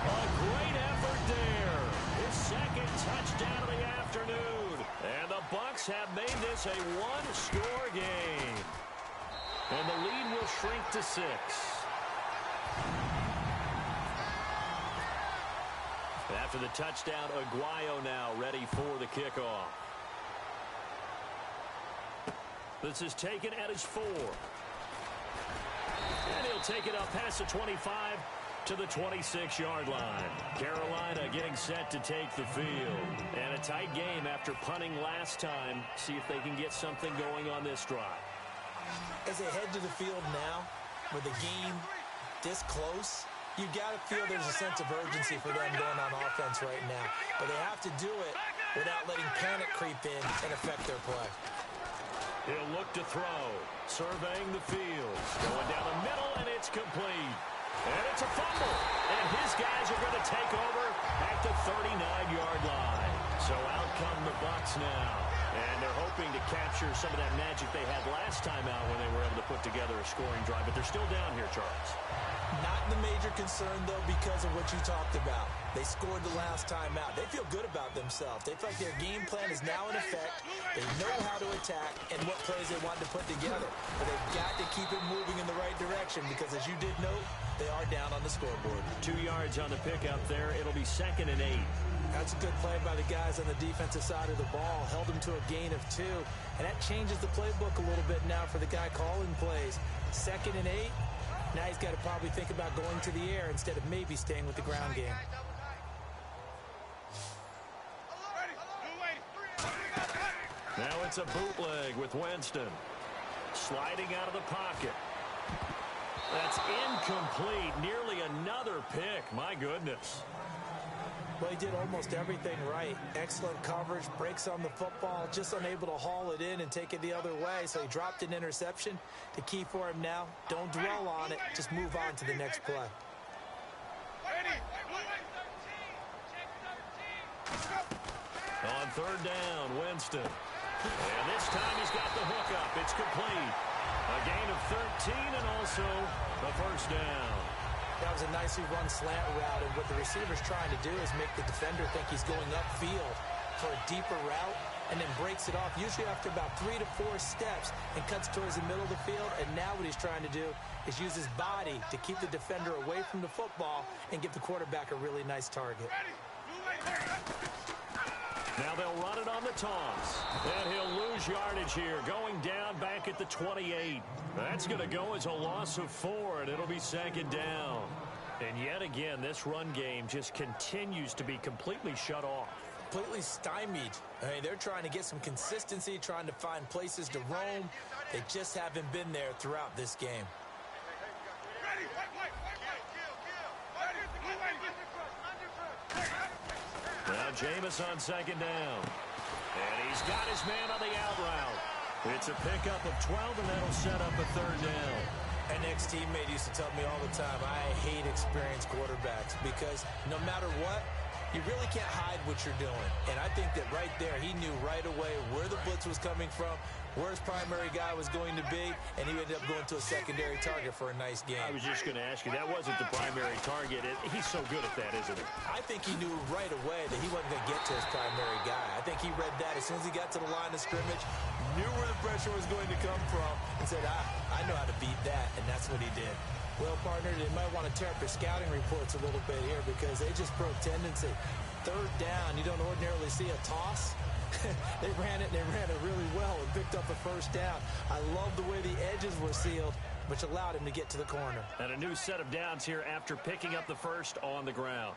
A great effort there. His 2nd touchdown of the afternoon. And the Bucs have made this a 1-score game. And the lead will shrink to 6. After the touchdown, Aguayo now ready for the kickoff. This is taken at his 4. And he'll take it up past the 25 to the 26-yard line. Carolina getting set to take the field. And a tight game after punting last time. See if they can get something going on this drive. As they head to the field now, with the game this close, you got to feel there's a sense of urgency for them going on offense right now. But they have to do it without letting panic creep in and affect their play. He'll look to throw. Surveying the field. Going down the middle, and it's complete. And it's a fumble. And his guys are going to take over at the 39-yard line. So out come the Bucs now. And they're hoping to capture some of that magic they had last time out when they were able to put together a scoring drive. But they're still down here, Charles. Not the major concern, though, because of what you talked about. They scored the last time out. They feel good about themselves. They feel like their game plan is now in effect. They know how to attack and what plays they want to put together. But they've got to keep it moving in the right direction because, as you did note, they are down on the scoreboard. 2 yards on the pickup there. It'll be 2nd and 8. That's a good play by the guys on the defensive side of the ball. Held them to a gain of 2. And that changes the playbook a little bit now for the guy calling plays. 2nd and 8. Now he's got to probably think about going to the air instead of maybe staying with the ground game. Now it's a bootleg with Winston. Sliding out of the pocket. That's incomplete. Nearly another pick. My goodness. Well, he did almost everything right. Excellent coverage, breaks on the football, just unable to haul it in and take it the other way. So he dropped an interception. The key for him now, don't dwell on it. Just move on to the next play. On 3rd down, Winston. And this time he's got the hookup. It's complete. A gain of 13 and also a 1st down. That was a nicely run slant route, and what the receiver's trying to do is make the defender think he's going upfield for a deeper route, and then breaks it off, usually after about 3 to 4 steps, and cuts towards the middle of the field. And now what he's trying to do is use his body to keep the defender away from the football and give the quarterback a really nice target. Now they'll run it on the toss. And he'll lose yardage here, going down back at the 28. That's going to go as a loss of 4, and it'll be second down. And yet again, this run game just continues to be completely shut off. Completely stymied. I mean, they're trying to get some consistency, trying to find places to roam. They just haven't been there throughout this game. Now Jameis on second down. And he's got his man on the out route. It's a pickup of 12, and that'll set up a third down. An ex-teammate used to tell me all the time, I hate experienced quarterbacks because no matter what, you really can't hide what you're doing. And I think that right there, he knew right away where the blitz was coming from, where his primary guy was going to be, and he ended up going to a secondary target for a nice game. I was just going to ask you, that wasn't the primary target. He's so good at that, isn't he? I think he knew right away that he wasn't going to get to his primary guy. I think he read that as soon as he got to the line of scrimmage, knew where the pressure was going to come from, and said, I know how to beat that, and that's what he did. Well, partner, they might want to tear up their scouting reports a little bit here because they just broke tendency. Third down, you don't ordinarily see a toss. They ran it really well and picked up the first down. I love the way the edges were sealed, which allowed him to get to the corner. And a new set of downs here after picking up the first on the ground.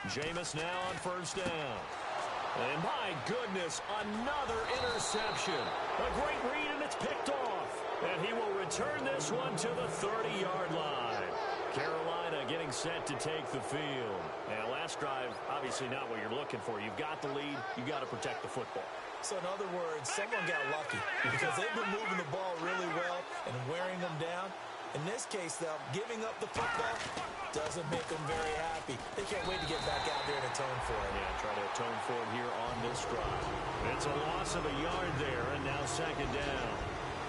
Jameis now on first down. And my goodness, another interception. A great read, and it's picked off. And he will return this one to the 30-yard line. Carolina getting set to take the field. And last drive, obviously not what you're looking for. You've got the lead. You've got to protect the football. So in other words, someone got lucky because they've been moving the ball really well and wearing them down. In this case, though, giving up the football doesn't make them very happy. They can't wait to get back out there and atone for it. Yeah, try to atone for it here on this drive. It's a loss of a yard there, and now second down.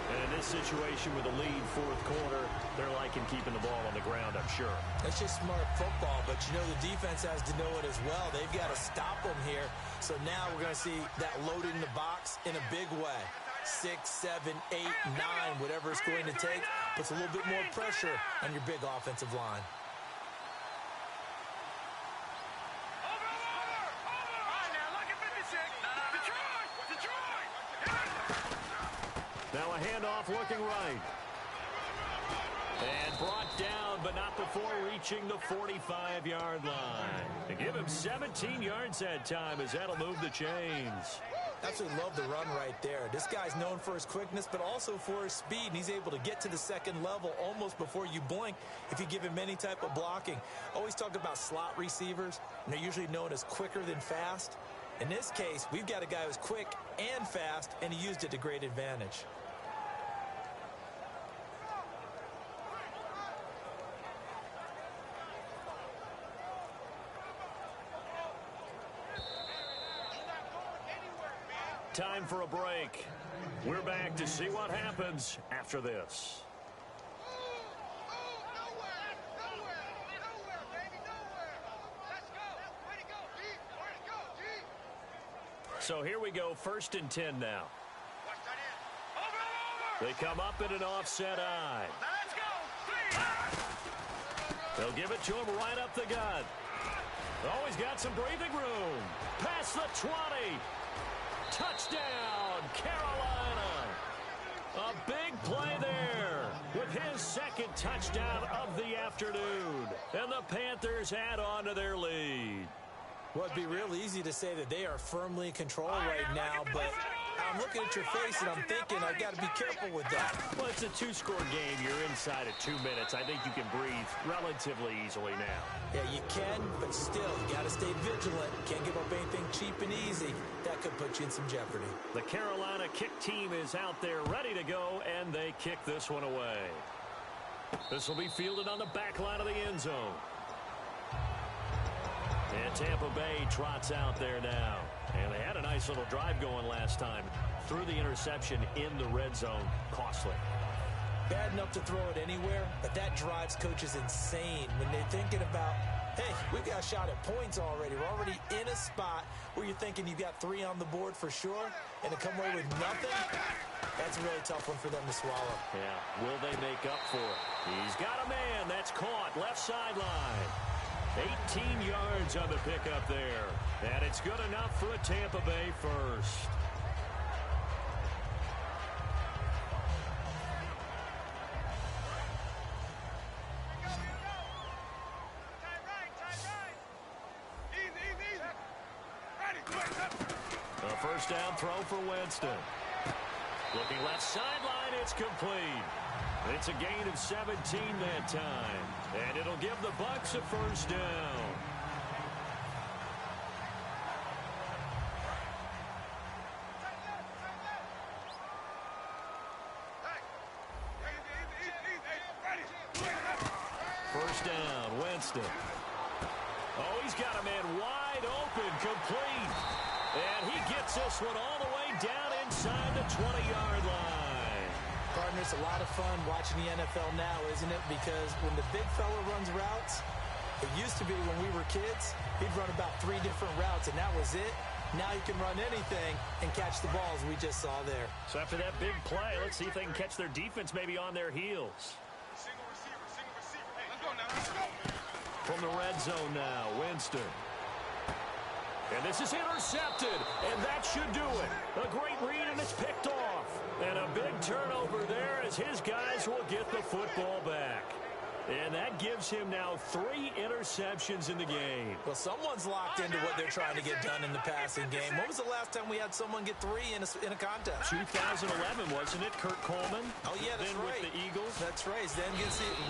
And in this situation with a lead fourth quarter, they're liking keeping the ball on the ground, I'm sure. That's just smart football, but you know the defense has to know it as well. They've got to stop them here. So now we're going to see that loading the box in a big way. 6, 7, 8, 9, whatever it's going to take, puts a little bit more pressure on your big offensive line. Now a handoff looking right. And brought down, but not before reaching the 45-yard line. To give him 17 yards that time as that'll move the chains. Absolutely love the run right there. This guy's known for his quickness, but also for his speed, and he's able to get to the second level almost before you blink if you give him any type of blocking. Always talk about slot receivers, and they're usually known as quicker than fast. In this case, we've got a guy who's quick and fast, and he used it to great advantage. Time for a break. We're back to see what happens after this. So here we go, 1st and 10 now. They come up in an offset eye. They'll give it to him right up the gut. Always got some breathing room. Past the 20. Touchdown, Carolina. A big play there with his second touchdown of the afternoon. And the Panthers add on to their lead. Well, it'd be real easy to say that they are firmly in control right now, but I'm looking at your face and I'm thinking I've got to be careful with that. Well, it's a 2-score game. You're inside of 2 minutes. I think you can breathe relatively easily now. Yeah, you can, but still, you got to stay vigilant. Can't give up anything cheap and easy. That could put you in some jeopardy. The Carolina kick team is out there ready to go, and they kick this one away. This will be fielded on the back line of the end zone. And Tampa Bay trots out there now. And they had a nice little drive going last time. Threw the interception in the red zone. Costly. bad enough to throw it anywhere, but that drives coaches insane when they're thinking about, hey, we've got a shot at points already. We're already in a spot where you're thinking you've got 3 on the board for sure, and to come away with nothing, that's a really tough one for them to swallow. Yeah, will they make up for it? He's got a man. That's caught. Left sideline. 18 yards on the pickup there. And it's good enough for a Tampa Bay first. A first down throw for Winston. Looking left sideline, it's complete. It's a gain of 17 that time. And it'll give the Bucs a first down. First down, Winston. Oh, he's got a man wide open, complete. And he gets this one all the way down inside the 20-yard line. Partner, it's a lot of fun watching the NFL now, isn't it? Because when the big fella runs routes, it used to be when we were kids, he'd run about 3 different routes, and that was it. Now he can run anything and catch the balls we just saw there. So after that big play, let's see if they can catch their defense maybe on their heels. Single receiver. Hey, let's go now. Let's go. From the red zone now, Winston. And this is intercepted, and that should do it. A great read, and it's picked off. And a big turnover there as his guys will get the football back. And that gives him now 3 interceptions in the game. Well, someone's locked into what they're trying to get done in the passing game. When was the last time we had someone get 3 in a contest? 2011, wasn't it, Kurt Coleman? Oh, yeah, that's then right. With the Eagles? That's right. Then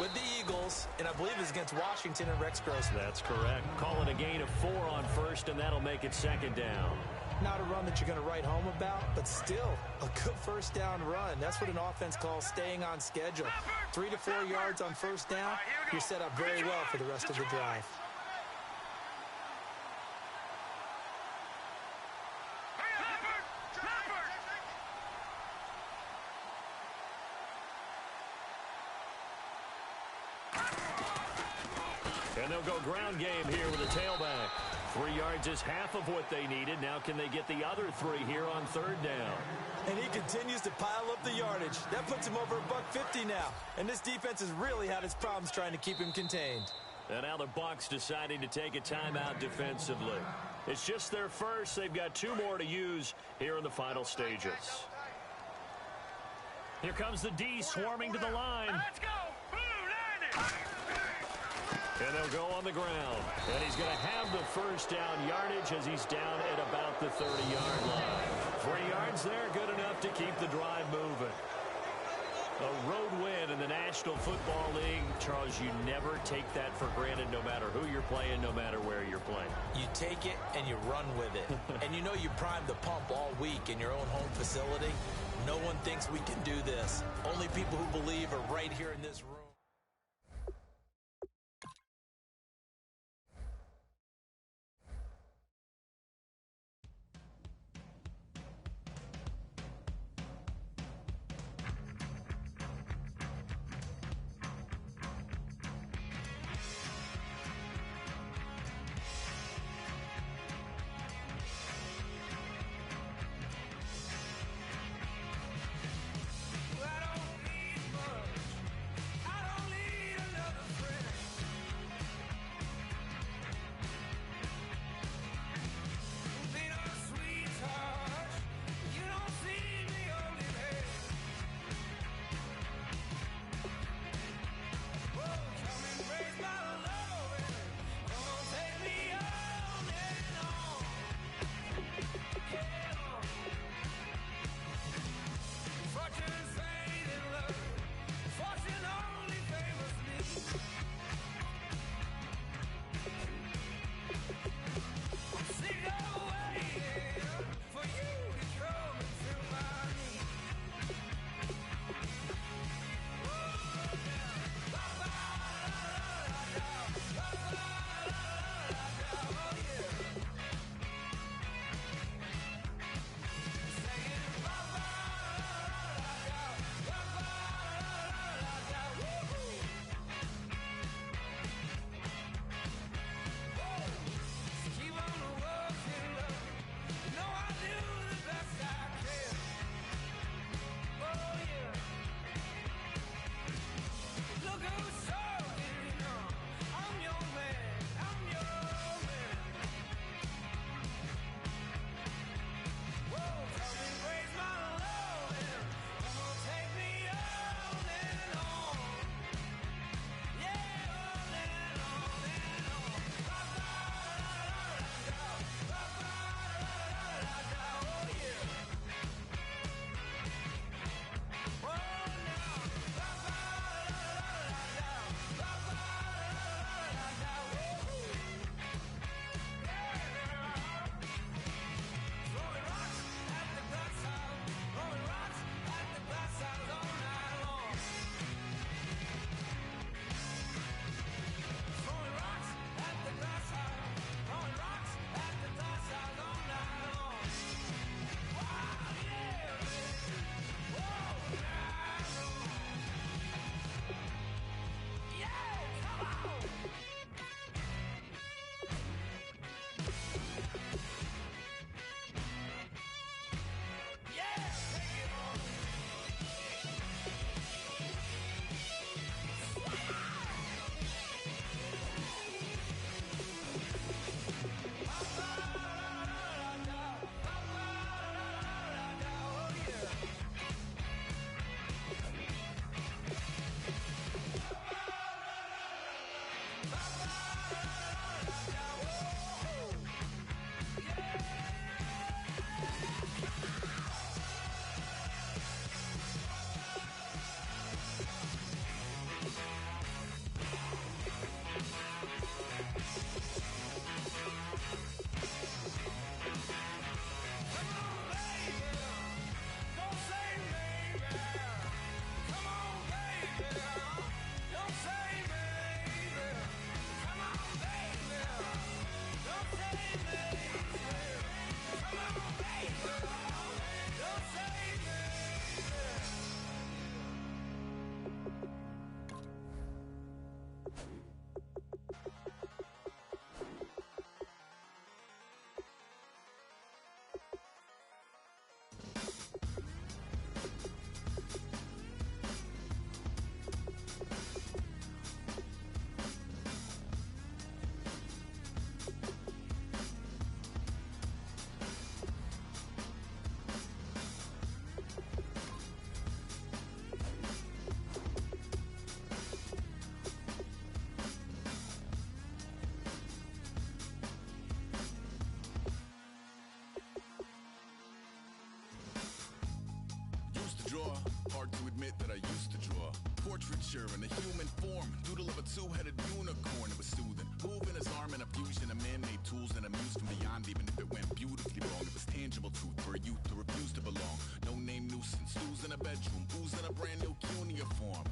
with the Eagles, and I believe it's against Washington and Rex Grossman. That's correct. Calling a gain of 4 on first, and that'll make it second down. Not a run that you're going to write home about, but still a good first down run. That's what an offense calls staying on schedule. 3 to 4 yards on first down, you're set up very well for the rest of the drive. And they'll go ground game here with a tailback. 3 yards is half of what they needed. Now can they get the other 3 here on third down? And he continues to pile up the yardage. That puts him over $150 now. And this defense has really had its problems trying to keep him contained. And now the Bucs deciding to take a timeout defensively. It's just their first. They've got 2 more to use here in the final stages. Here comes the D swarming to the line. Let's go. Blue 90. And they'll go on the ground. And he's going to have the first down yardage as he's down at about the 30-yard line. 3 yards there, good enough to keep the drive moving. A road win in the National Football League. Charles, you never take that for granted no matter who you're playing, no matter where you're playing. You take it and you run with it. And you know you primed the pump all week in your own home facility. No one thinks we can do this. Only people who believe are right here in this room. admit that I used to draw portraiture in a human form, doodle of a two-headed unicorn. It was soothing, moving his arm in a fusion of man-made tools and a muse from beyond. Even if it went beautifully wrong, it was tangible truth for a youth to refuse to belong. No name nuisance, stews in a bedroom, oozing a brand new cuneiform.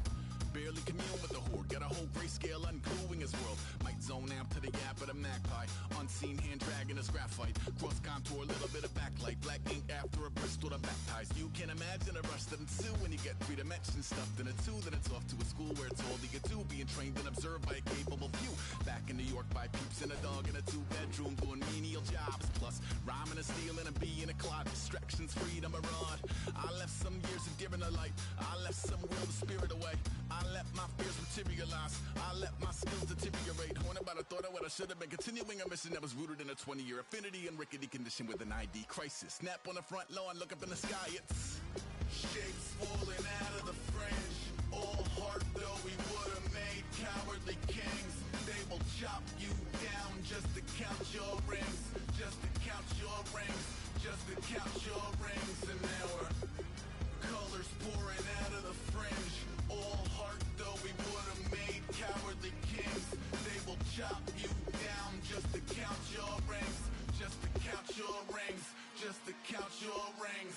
Barely commune with the horde, got a whole grayscale ungluing his world. Might zone amp to the gap of the magpie, unseen hand dragging his graphite. Cross contour, a little bit of backlight, black ink after a Bristol to baptize. You can imagine a rush that ensue when you get 3 dimensions stuffed in a 2. Then it's off to a school where it's all you can do, being trained and observed by a capable few. Back in New York by peeps and a dog in a 2-bedroom doing menial jobs. Plus rhyming and stealing and being a clod, distractions freed, I'm a rod. I left some years of giving a light, I left some will the spirit away. I let my fears materialize, I let my skills deteriorate. Haunted by the thought of what I should have been, continuing a mission that was rooted in a 20-year affinity and rickety condition with an ID crisis. Snap on the front lawn, look up in the sky, it's shapes falling out of the fringe. All heart though we would have made cowardly kings. They will chop you down just to count your rings, just to count your rings, just to count your rings. And now we're colors pouring out of the fringe. All heart though we would have made cowardly kings. They will chop you down just to count your rings, just to count your rings, just to count your rings.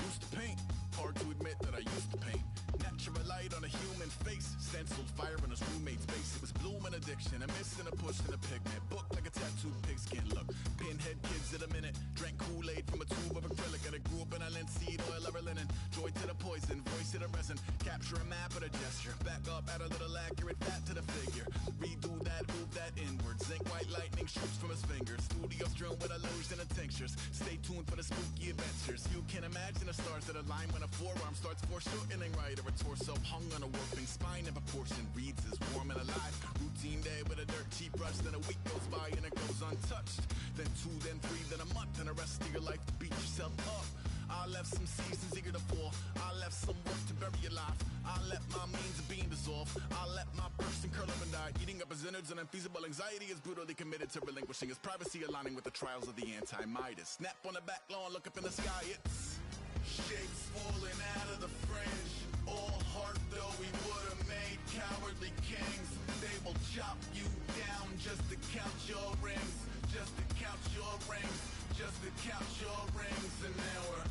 Used to paint, hard to admit that I used to paint. Natural light on a human face, stenciled fire in his roommate's face. It was blooming addiction, a miss and a push and a pigment. Book like a tattooed pigskin look. Pinhead kids at a minute, drank Kool-Aid from a tube of acrylic. And I grew up in a linseed oil of linen. Joy to the poison, voice to the resin. Capture a map of a gesture. Back up, add a little accurate fat to the figure. Redo that, move that inward. Zinc white lightning shoots from his fingers. Studios strewn with illusion and tinctures. Stay tuned for the spooky adventures. You can imagine the stars that align when a forearm starts foreshortening right, or a torso hung on a warping spine in proportion. Reads as warm and alive. Routine day with a dirt cheap brush. Then a week goes by and it goes untouched. Then 2, then 3, then a month, and the rest of your life to beat yourself up. I left some seasons eager to fall. I left some work to bury your life. I let my means of being dissolve. I let my person curl up and die. Eating up his innards and unfeasible anxiety is brutally committed to relinquishing his privacy, aligning with the trials of the anti-Midas. Snap on the back lawn, look up in the sky, it's shapes falling out of the fringe. All heart though we would have made cowardly kings. They will chop you down just to count your rings, just to count your rings, just to count your rings. And now we're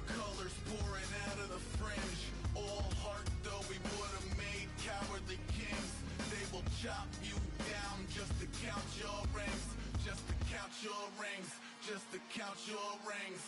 colors pouring out of the fringe. All heart though we would have made cowardly kings. They will chop you down just to count your rings, just to count your rings, just to count your rings.